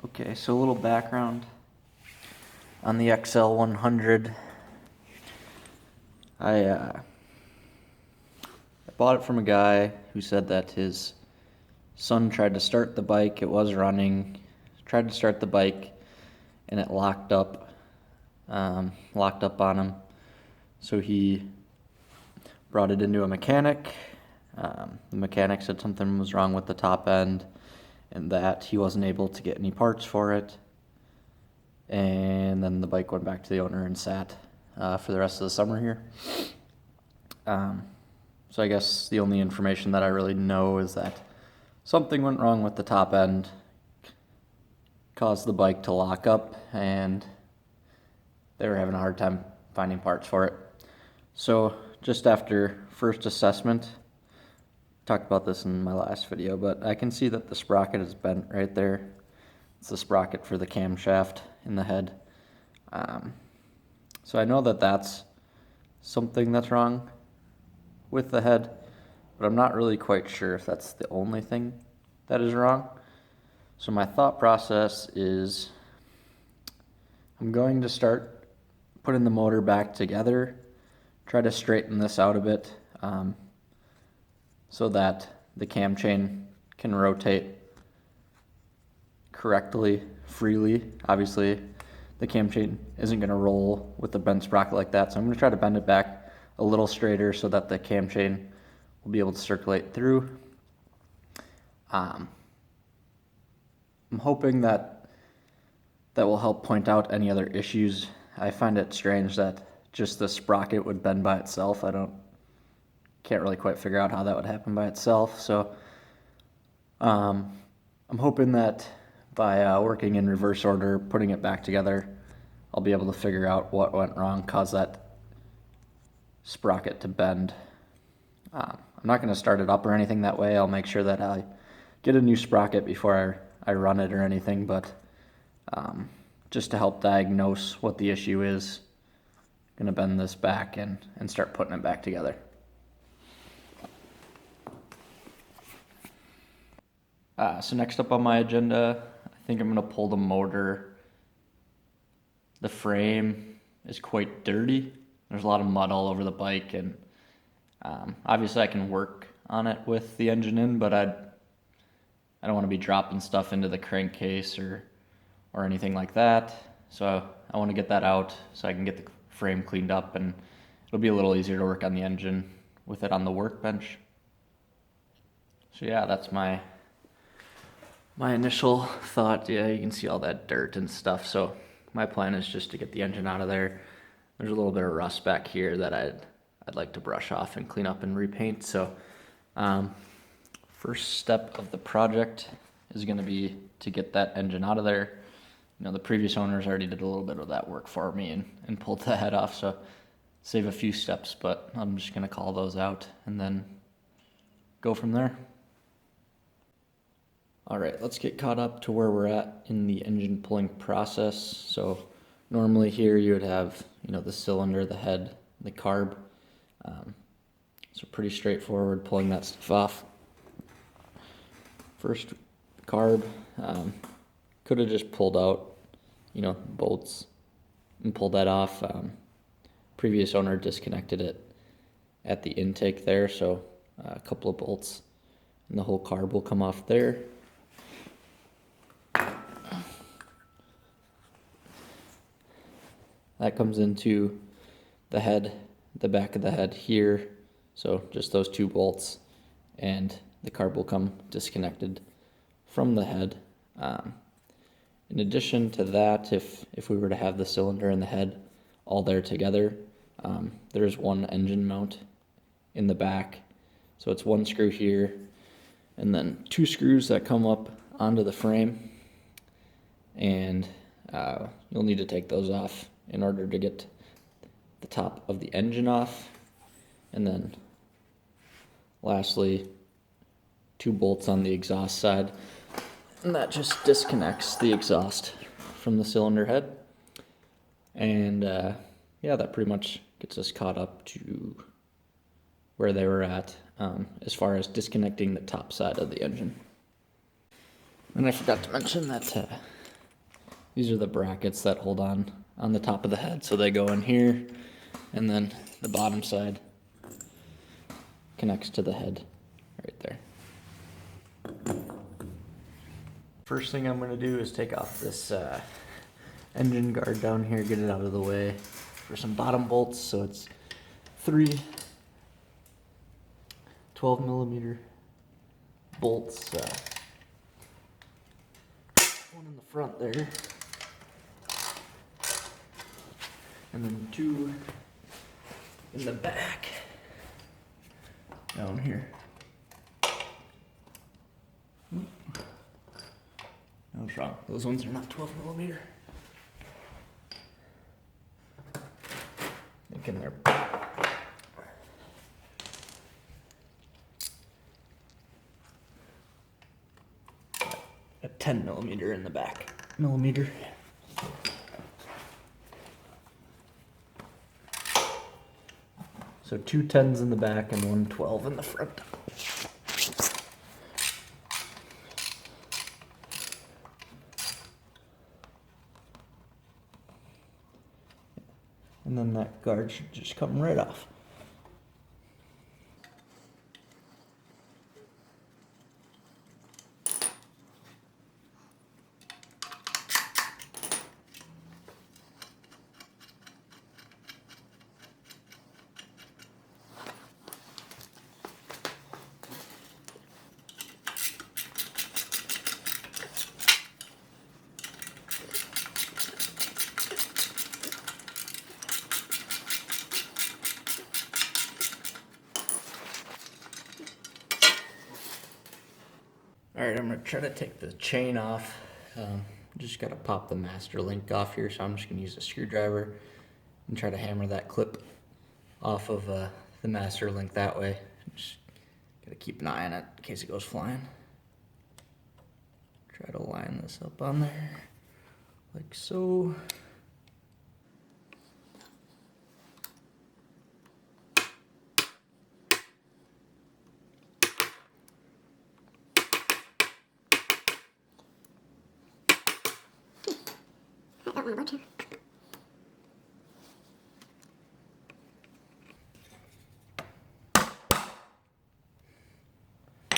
Okay, so a little background on the XL100. I bought it from a guy who said that his son tried to start the bike. It was running, tried to start the bike, and it locked up on him. So he brought it into a mechanic. The mechanic said something was wrong with the top end and that he wasn't able to get any parts for it. And then the bike went back to the owner and sat for the rest of the summer here. So I guess the only information that I really know is that something went wrong with the top end, caused the bike to lock up, and they were having a hard time finding parts for it. So just after first assessment, talked about this in my last video, but I can see that the sprocket is bent right there. It's the sprocket for the camshaft in the head. So I know that that's something that's wrong with the head, but I'm not really quite sure if that's the only thing that is wrong. So my thought process is I'm going to start putting the motor back together, try to straighten this out a bit so that the cam chain can rotate correctly, freely. Obviously, the cam chain isn't going to roll with the bent sprocket like that, so I'm going to try to bend it back a little straighter so that the cam chain will be able to circulate through. I'm hoping that will help point out any other issues. I find it strange that just the sprocket would bend by itself. Can't really quite figure out how that would happen by itself. So I'm hoping that by working in reverse order, putting it back together, I'll be able to figure out what went wrong, caused that sprocket to bend. I'm not going to start it up or anything that way. I'll make sure that I get a new sprocket before I run it or anything, but just to help diagnose what the issue is, I'm going to bend this back and start putting it back together. So next up on my agenda, I think I'm going to pull the motor. The frame is quite dirty. There's a lot of mud all over the bike, and obviously I can work on it with the engine in, but I don't want to be dropping stuff into the crankcase or anything like that. So I want to get that out so I can get the frame cleaned up, and it'll be a little easier to work on the engine with it on the workbench. So yeah, that's my initial thought. Yeah, you can see all that dirt and stuff. So my plan is just to get the engine out of there. There's a little bit of rust back here that I'd like to brush off and clean up and repaint. So first step of the project is going to be to get that engine out of there. You know, the previous owners already did a little bit of that work for me and pulled the head off, so save a few steps, but I'm just going to call those out and then go from there. All right, let's get caught up to where we're at in the engine pulling process. So normally here you would have, the cylinder, the head, the carb. So pretty straightforward pulling that stuff off. First, carb. Could have just pulled out, bolts and pulled that off. Previous owner disconnected it at the intake there, so a couple of bolts and the whole carb will come off there. That comes into the head, the back of the head here, so just those two bolts, and the carb will come disconnected from the head. In addition to that, if we were to have the cylinder and the head all there together, there's one engine mount in the back. So it's one screw here, and then two screws that come up onto the frame, and you'll need to take those off in order to get the top of the engine off. And then lastly, two bolts on the exhaust side, and that just disconnects the exhaust from the cylinder head. And yeah, that pretty much gets us caught up to where they were at as far as disconnecting the top side of the engine. And I forgot to mention that These are the brackets that hold on the top of the head, so they go in here, and then the bottom side connects to the head right there. First thing I'm going to do is take off this engine guard down here, get it out of the way for some bottom bolts. So it's 3 12mm bolts, one in the front there, and then 2 in the back down here. I was wrong. Those ones are not 12mm. Thinking they're a 10mm in the back. Millimeter. So 2 10s in the back and 1 12 in the front. And then that guard should just come right off. Alright, I'm going to try to take the chain off. Just got to pop the master link off here, so I'm just going to use a screwdriver and try to hammer that clip off of the master link that way. Just got to keep an eye on it in case it goes flying. Try to line this up on there, like so.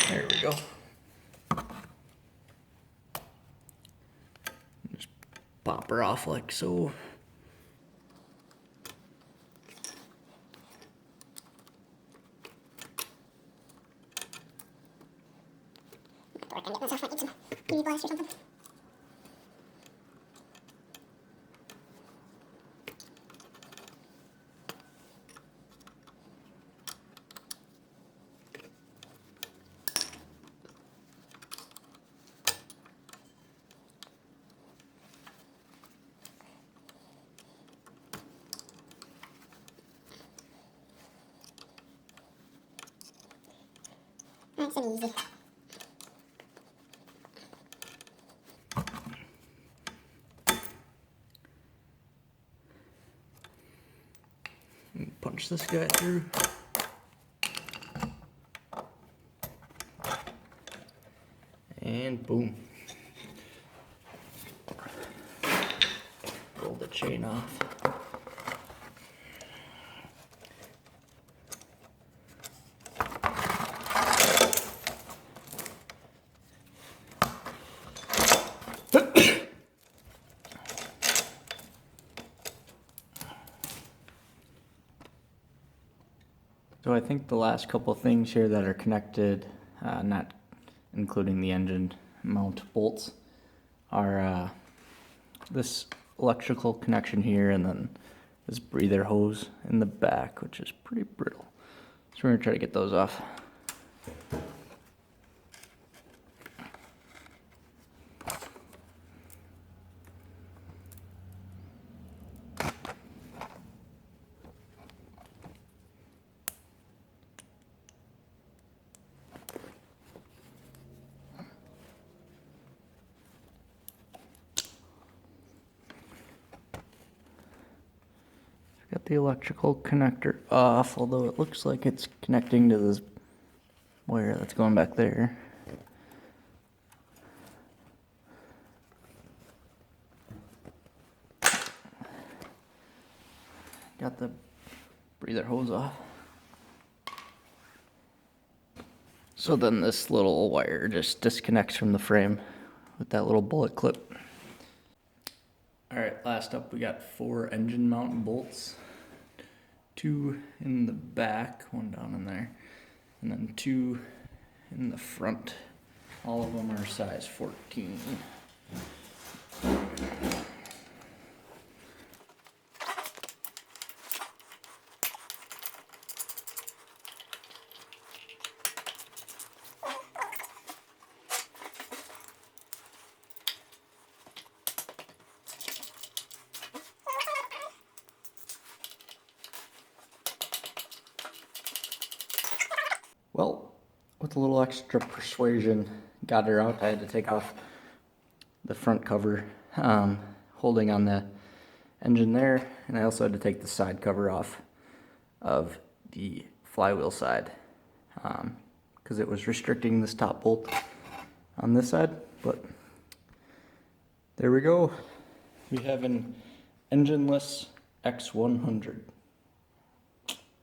There we go. Just pop her off like so. I can get myself like some UV blast or something. Nice and easy. Punch this guy through. And boom. Roll the chain off. So I think the last couple of things here that are connected, not including the engine mount bolts, are this electrical connection here and then this breather hose in the back, which is pretty brittle. So we're going to try to get those off. Got the electrical connector off, although it looks like it's connecting to this wire that's going back there. got the breather hose off. So then this little wire just disconnects from the frame with that little bullet clip. All right, last up we got 4 engine mount bolts. 2 in the back, 1 down in there, and then 2 in the front. All of them are size 14. Well, with a little extra persuasion, got her out. I had to take off the front cover, holding on the engine there, and I also had to take the side cover off of the flywheel side, because it was restricting this top bolt on this side. But there we go. We have an engineless X100.